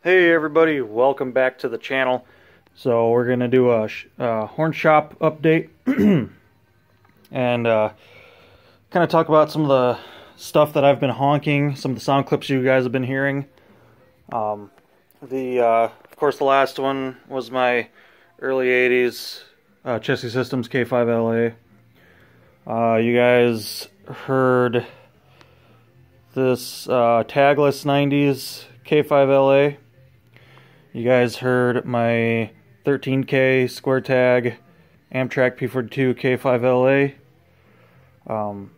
Hey everybody, welcome back to the channel. So we're going to do a horn shop update and kind of talk about some of the stuff that I've been honking, some of the sound clips you guys have been hearing. Of course the last one was my early 80s Chesky Systems K5LA. You guys heard this tagless 90s K5LA. You guys heard my 13K square tag Amtrak P42 K5LA.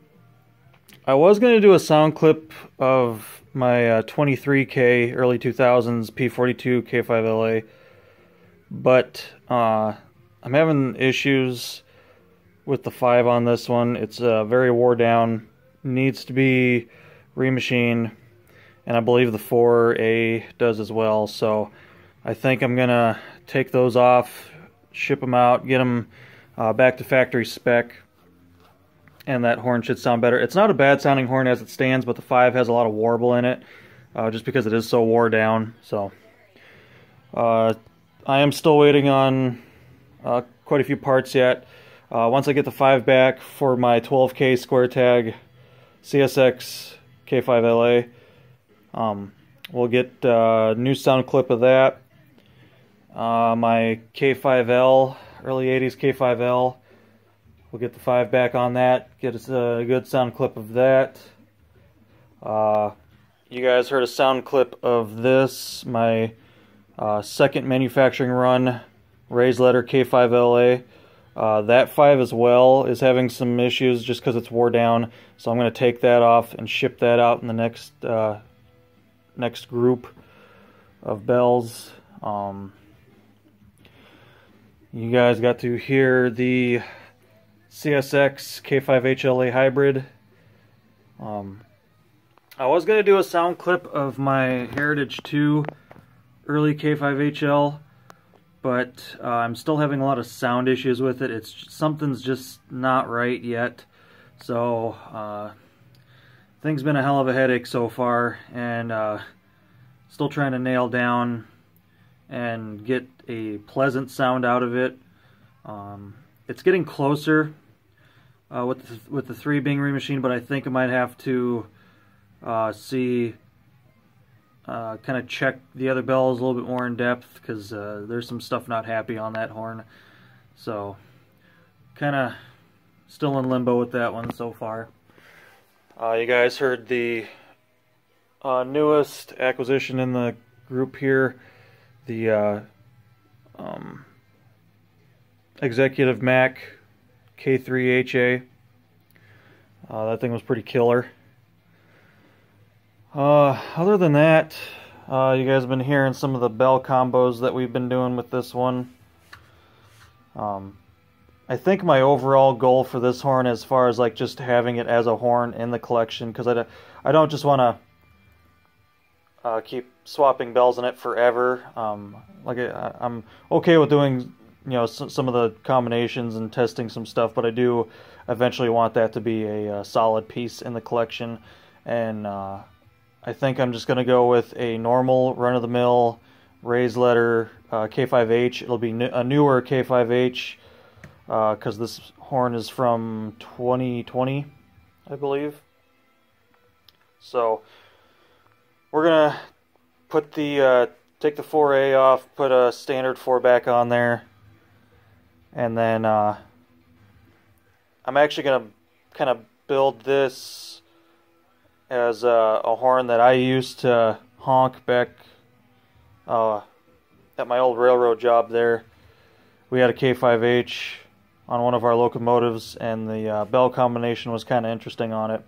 I was going to do a sound clip of my 23K early 2000s P42 K5LA, but I'm having issues with the 5 on this one. It's very wore down, needs to be remachined, and I believe the 4A does as well. So I think I'm gonna take those off, ship them out, get them back to factory spec, and that horn should sound better. It's not a bad sounding horn as it stands, but the 5 has a lot of warble in it, just because it is so wore down. So I am still waiting on quite a few parts yet. Once I get the 5 back for my 12K square tag CSX K5LA, we'll get a new sound clip of that. My K5L, early 80s K5L, we'll get the 5 back on that, get us a good sound clip of that. You guys heard a sound clip of this, my second manufacturing run raised letter K5LA. That 5 as well is having some issues just because it's wore down, so I'm going to take that off and ship that out in the next group of bells. You guys got to hear the CSX K5HLA hybrid. I was going to do a sound clip of my Heritage 2 early K5HL, but I'm still having a lot of sound issues with it. Something's just not right yet. So thing's been a hell of a headache so far, and still trying to nail down and get a pleasant sound out of it. It's getting closer with the 3 being remachined, but I think I might have to kind of check the other bells a little bit more in depth, because there's some stuff not happy on that horn. So kind of still in limbo with that one so far. You guys heard the newest acquisition in the group here, the Executive Mac K3HA. That thing was pretty killer. Other than that, you guys have been hearing some of the bell combos that we've been doing with this one. I think my overall goal for this horn, as far as like just having it as a horn in the collection, because I don't just want to keep swapping bells in it forever. I'm okay with doing, some of the combinations and testing some stuff, but I do eventually want that to be a solid piece in the collection. And I think I'm just going to go with a normal run-of-the-mill raised letter K5H. It'll be a newer K5H, because this horn is from 2020, I believe. So we're going to put take the 4A off, put a standard 4 back on there, and then I'm actually going to kind of build this as a horn that I used to honk back at my old railroad job there. We had a K5H on one of our locomotives, and the bell combination was kind of interesting on it,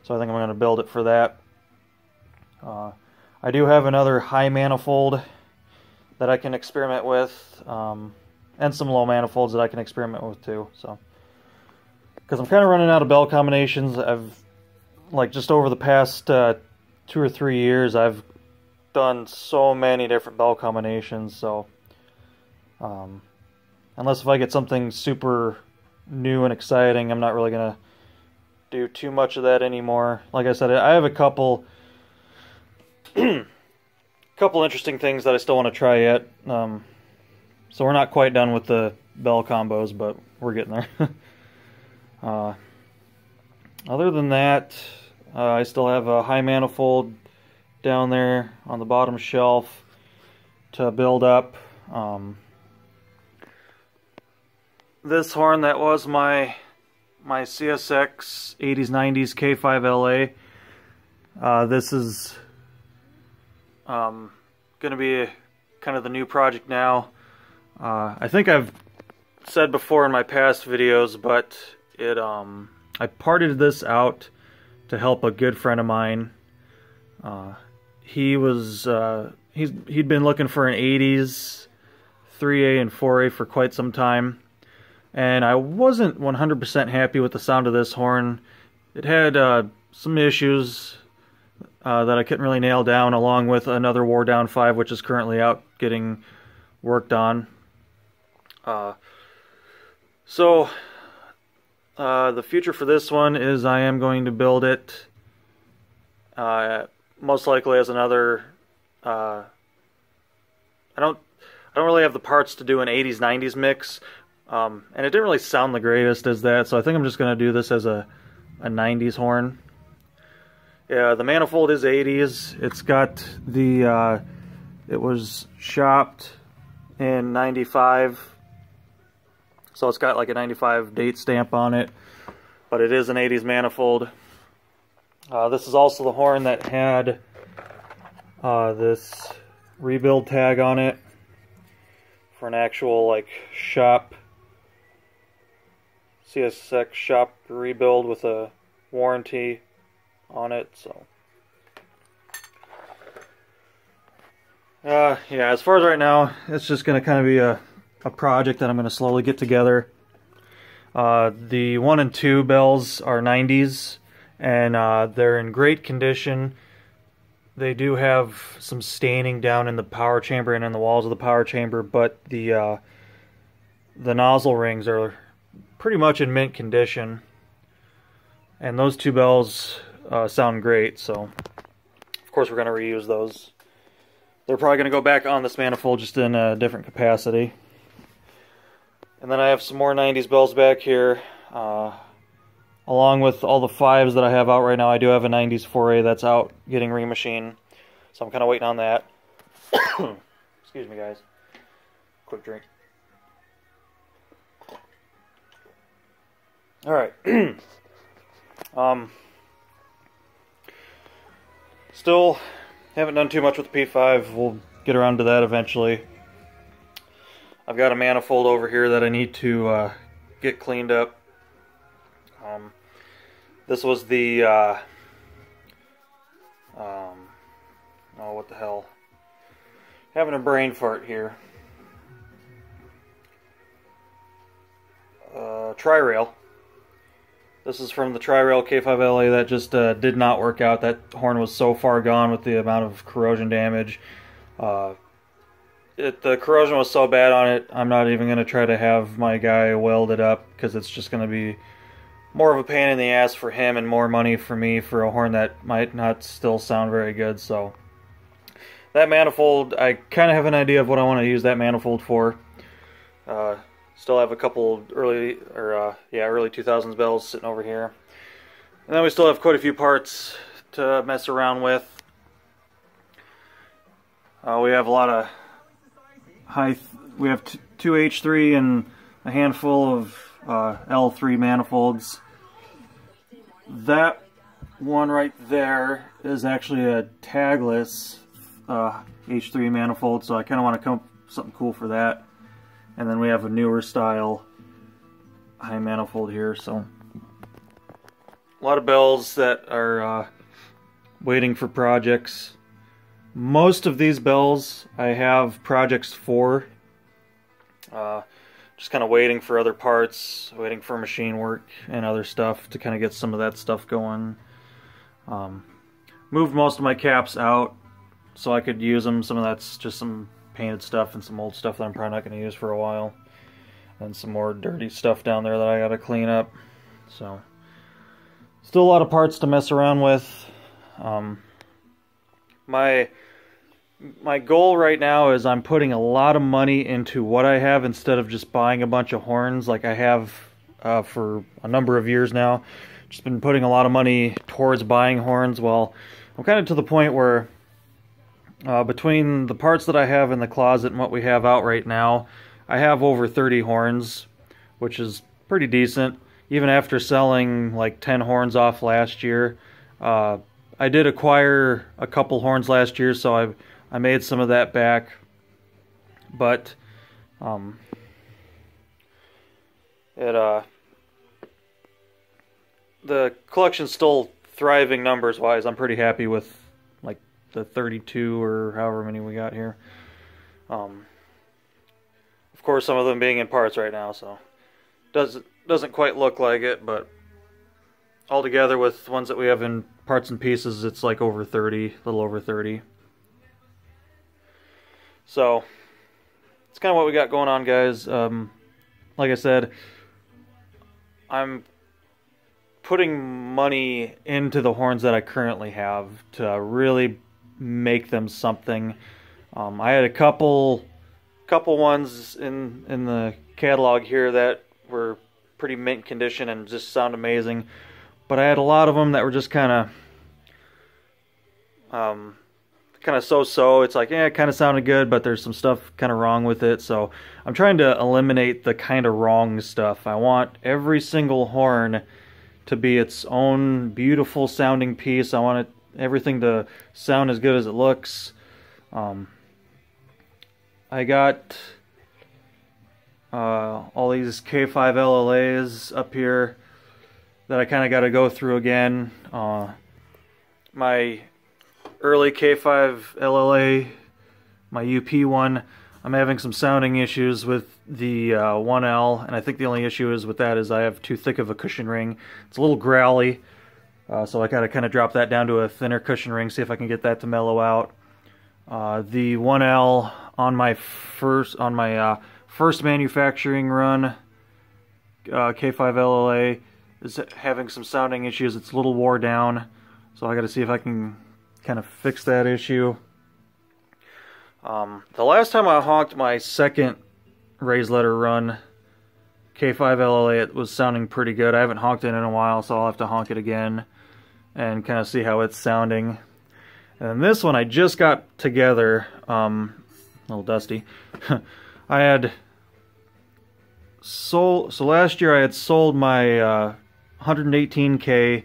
so I think I'm going to build it for that. I do have another high manifold that I can experiment with, and some low manifolds that I can experiment with too. So, because I'm kind of running out of bell combinations. Just over the past 2 or 3 years, I've done so many different bell combinations. So unless if I get something super new and exciting, I'm not really gonna do too much of that anymore. Like I said, I have a couple couple interesting things that I still want to try yet. So we're not quite done with the bell combos, but we're getting there. Other than that, I still have a high manifold down there on the bottom shelf to build up. This horn that was my CSX 80s 90s K5LA. This is going to be kind of the new project now. I think I've said before in my past videos, but I parted this out to help a good friend of mine. He'd been looking for an 80s 3A and 4A for quite some time, and I wasn't 100% happy with the sound of this horn. It had some issues that I couldn't really nail down, along with another Wore Down 5, which is currently out getting worked on. So the future for this one is I am going to build it most likely as another. I don't really have the parts to do an 80s 90s mix, and it didn't really sound the greatest as that, so I think I'm just going to do this as a 90s horn. Yeah, the manifold is 80s. It's got the it was shopped in 95, so it's got like a 95 date stamp on it, but it is an 80s manifold. This is also the horn that had this rebuild tag on it for an actual like shop, CSX shop rebuild with a warranty on it. So yeah, as far as right now, it's just going to kind of be a project that I'm going to slowly get together. The 1 and 2 bells are 90s, and they're in great condition. They do have some staining down in the power chamber and in the walls of the power chamber, but the nozzle rings are pretty much in mint condition. And those 2 bells sound great, so of course we're going to reuse those. They're probably going to go back on this manifold, just in a different capacity. And then I have some more 90s bells back here. Along with all the 5s that I have out right now, I do have a 90s 4A that's out getting remachined. So I'm kind of waiting on that. Excuse me, guys. Quick drink. Alright. Still haven't done too much with the P5. We'll get around to that eventually. I've got a manifold over here that I need to get cleaned up. This was the oh, what the hell, having a brain fart here. Tri-Rail. This is from the Tri-Rail K5LA that just did not work out. That horn was so far gone with the amount of corrosion damage. The corrosion was so bad on it, I'm not even going to try to have my guy weld it up, because it's just going to be more of a pain in the ass for him and more money for me for a horn that might not still sound very good. So that manifold, I kind of have an idea of what I want to use that manifold for. Still have a couple early 2000s bells sitting over here. And then we still have quite a few parts to mess around with. We have a lot of we have 2 H3 and a handful of L3 manifolds. That one right there is actually a tagless H3 manifold, so I kind of want to come up with something cool for that. And then we have a newer style high manifold here, so a lot of bells that are waiting for projects. Most of these bells I have projects for. Just kind of waiting for other parts, waiting for machine work and other stuff to kind of get some of that stuff going. Moved most of my caps out so I could use them. Some of that's just some painted stuff and some old stuff that I'm probably not going to use for a while. And some more dirty stuff down there that I got to clean up. So, still a lot of parts to mess around with. My my goal right now is I'm putting a lot of money into what I have instead of just buying a bunch of horns like I have for a number of years now. Just been putting a lot of money towards buying horns. Well, I'm kind of to the point where between the parts that I have in the closet and what we have out right now, I have over 30 horns, which is pretty decent. Even after selling like 10 horns off last year, I did acquire a couple horns last year, so I made some of that back. But the collection's still thriving numbers wise. I'm pretty happy with like the 32 or however many we got here. Of course, some of them being in parts right now, so doesn't quite look like it, but altogether with ones that we have in parts and pieces, it's like over 30, a little over 30. So it's kind of what we got going on, guys. Like I said, I'm putting money into the horns that I currently have to really make them something. I had a couple ones in the catalog here that were pretty mint condition and just sound amazing, but I had a lot of them that were just kind of so-so. It's like, yeah, it kind of sounded good, but there's some stuff kind of wrong with it. So I'm trying to eliminate the kind of wrong stuff. I want every single horn to be its own beautiful sounding piece. I want everything to sound as good as it looks. I got all these K5 LLAs up here that I kind of got to go through again. My early K5 LLA, my UP one, I'm having some sounding issues with the 1L, and I think the only issue is with that is I have too thick of a cushion ring. It's a little growly, so I gotta kind of drop that down to a thinner cushion ring, see if I can get that to mellow out. The 1L on my first manufacturing run, K5 LLA, is having some sounding issues. It's a little wore down, so I gotta see if I can kind of fix that issue. The last time I honked my second raised letter run K5 LLA, it was sounding pretty good. I haven't honked it in a while, so I'll have to honk it again and kind of see how it's sounding. And this one I just got together, a little dusty. I had sold, so last year I had sold my 118K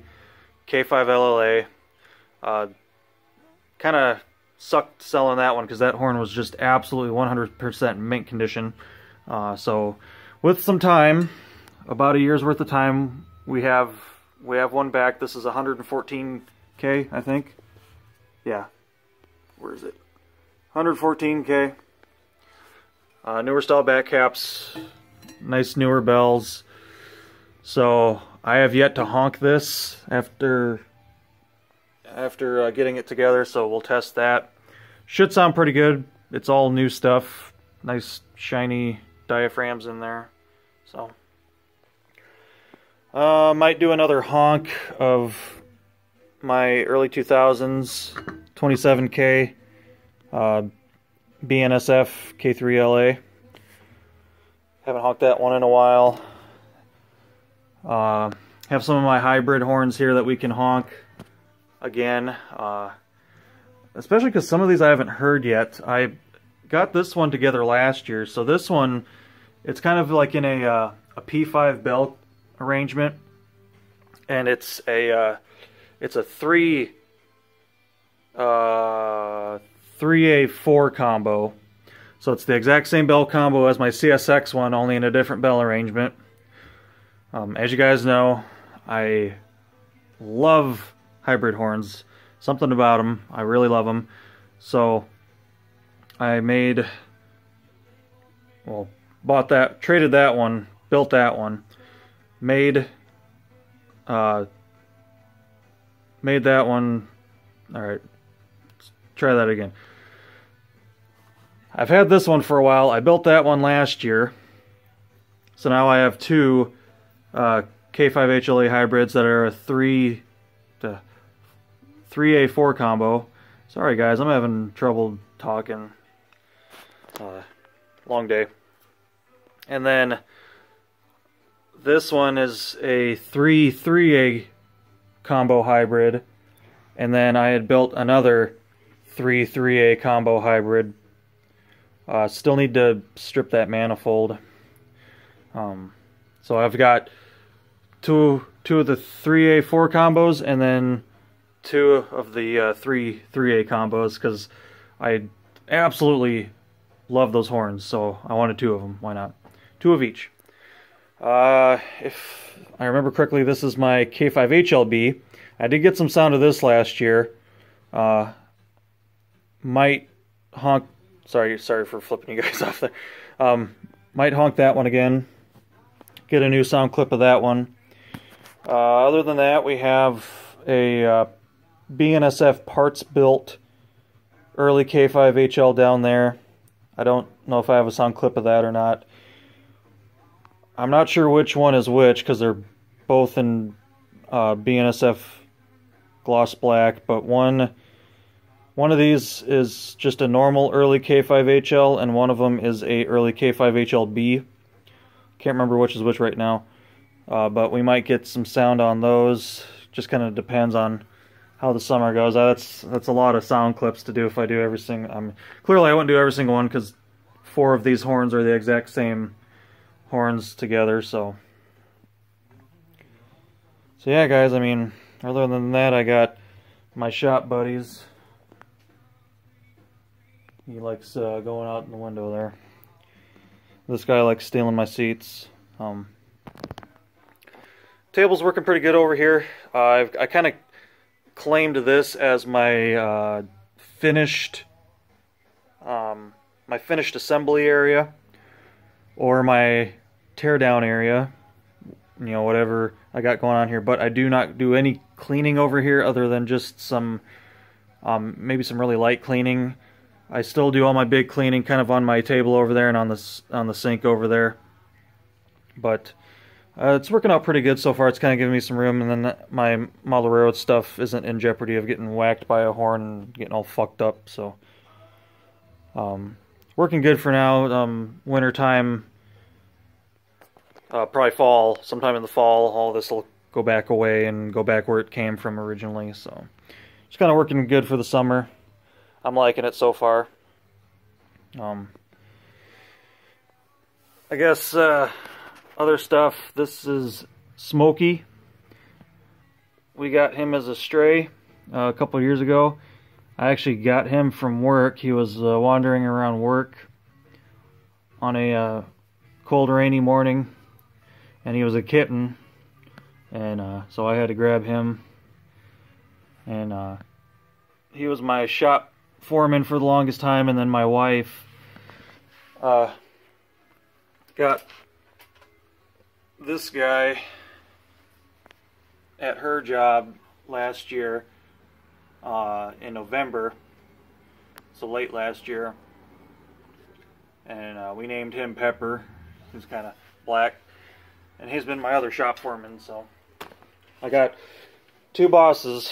K5 LLA. Kind of sucked selling that one because that horn was just absolutely 100% mint condition. So with some time, about a year's worth of time, we have one back. This is 114K, I think. Yeah, where is it? 114K. Newer style back caps, nice newer bells. So I have yet to honk this after getting it together, so we'll test that. Should sound pretty good. It's all new stuff. Nice shiny diaphragms in there. So might do another honk of my early 2000s 27K BNSF K3LA. Haven't honked that one in a while. Have some of my hybrid horns here that we can honk again, especially because some of these I haven't heard yet. I got this one together last year, so this one, it's kind of like in a P5 bell arrangement, and it's a 3A4 combo. So it's the exact same bell combo as my CSX one, only in a different bell arrangement. As you guys know, I love hybrid horns. Something about them, I really love them. So I bought that, traded that one, built that one, made that one. All right, let's try that again. I've had this one for a while. I built that one last year, so now I have two K5 HLA hybrids that are a 3A4 combo, Sorry guys, I'm having trouble talking. Long day. And then this one is a 3-3A combo hybrid. And then I had built another 3-3A combo hybrid. Still need to strip that manifold. So I've got two of the 3A4 combos and then two of the 3A combos, because I absolutely love those horns, so I wanted two of them. Why not? Two of each. If I remember correctly, this is my K5HLB. I did get some sound of this last year. Might honk. Sorry for flipping you guys off there. Might honk that one again. Get a new sound clip of that one. Other than that, we have a BNSF parts built early K5HL down there. I don't know if I have a sound clip of that or not. I'm not sure which one is which because they're both in BNSF gloss black, but one of these is just a normal early K5HL and one of them is a early K5HLB. Can't remember which is which right now, but we might get some sound on those. Just kind of depends on how the summer goes. That's a lot of sound clips to do if I do every single. Clearly I wouldn't do every single one because 4 of these horns are the exact same horns together. So yeah, guys. I mean, other than that, I got my shop buddies. He likes going out in the window there. This guy likes stealing my seats. Table's working pretty good over here. I kind of claimed this as my finished assembly area, or my teardown area. You know, whatever I got going on here. But I do not do any cleaning over here other than just some, maybe some really light cleaning. I still do all my big cleaning kind of on my table over there and on the sink over there. But it's working out pretty good so far. It's kind of giving me some room, and then my model railroad stuff isn't in jeopardy of getting whacked by a horn and getting all fucked up. So working good for now. Winter time, probably fall, sometime in the fall, all this will go back away and go back where it came from originally. So just kind of working good for the summer. I'm liking it so far. I guess other stuff. This is Smokey. We got him as a stray a couple of years ago. I actually got him from work. He was wandering around work on a cold, rainy morning, and he was a kitten, and so I had to grab him. And he was my shop foreman for the longest time, and then my wife got this guy at her job last year in November, so late last year, and we named him Pepper. He's kind of black, and he's been my other shop foreman. So I got 2 bosses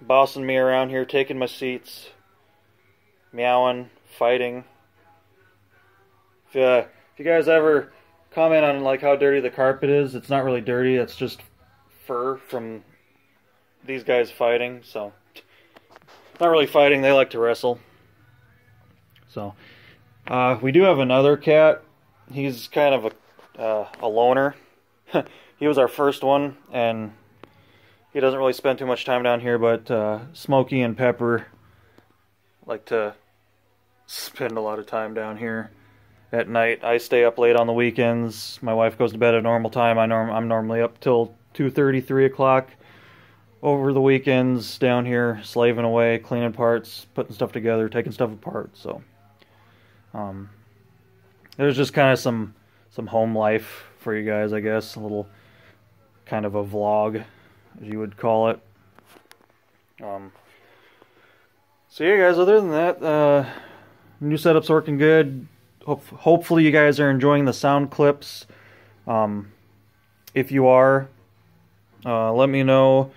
bossing me around here, taking my seats, meowing, fighting. If you guys ever comment on like how dirty the carpet is, it's not really dirty. It's just fur from these guys fighting. So not really fighting. They like to wrestle. So we do have another cat. He's kind of a loner. He was our first one, and he doesn't really spend too much time down here. But Smokey and Pepper like to spend a lot of time down here at night. I stay up late on the weekends. My wife goes to bed at normal time. I'm normally up till 2:30, 3 o'clock over the weekends down here, slaving away, cleaning parts, putting stuff together, taking stuff apart. So there's just kind of some home life for you guys, I guess. A little kind of a vlog, as you would call it. So yeah, guys, other than that, new setup's working good. Hopefully you guys are enjoying the sound clips. If you are, let me know.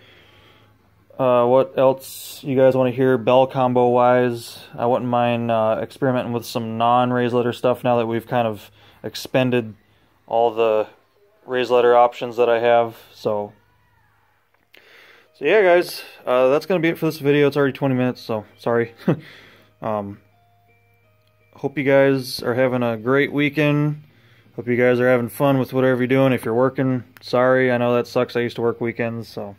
what else you guys want to hear bell combo wise. I wouldn't mind experimenting with some non-raised letter stuff now that we've kind of expended all the raised letter options that I have. So yeah, guys, that's gonna be it for this video. It's already 20 minutes, so sorry. Hope you guys are having a great weekend. Hope you guys are having fun with whatever you're doing. If you're working, sorry, I know that sucks. I used to work weekends, so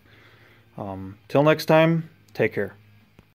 till next time, take care.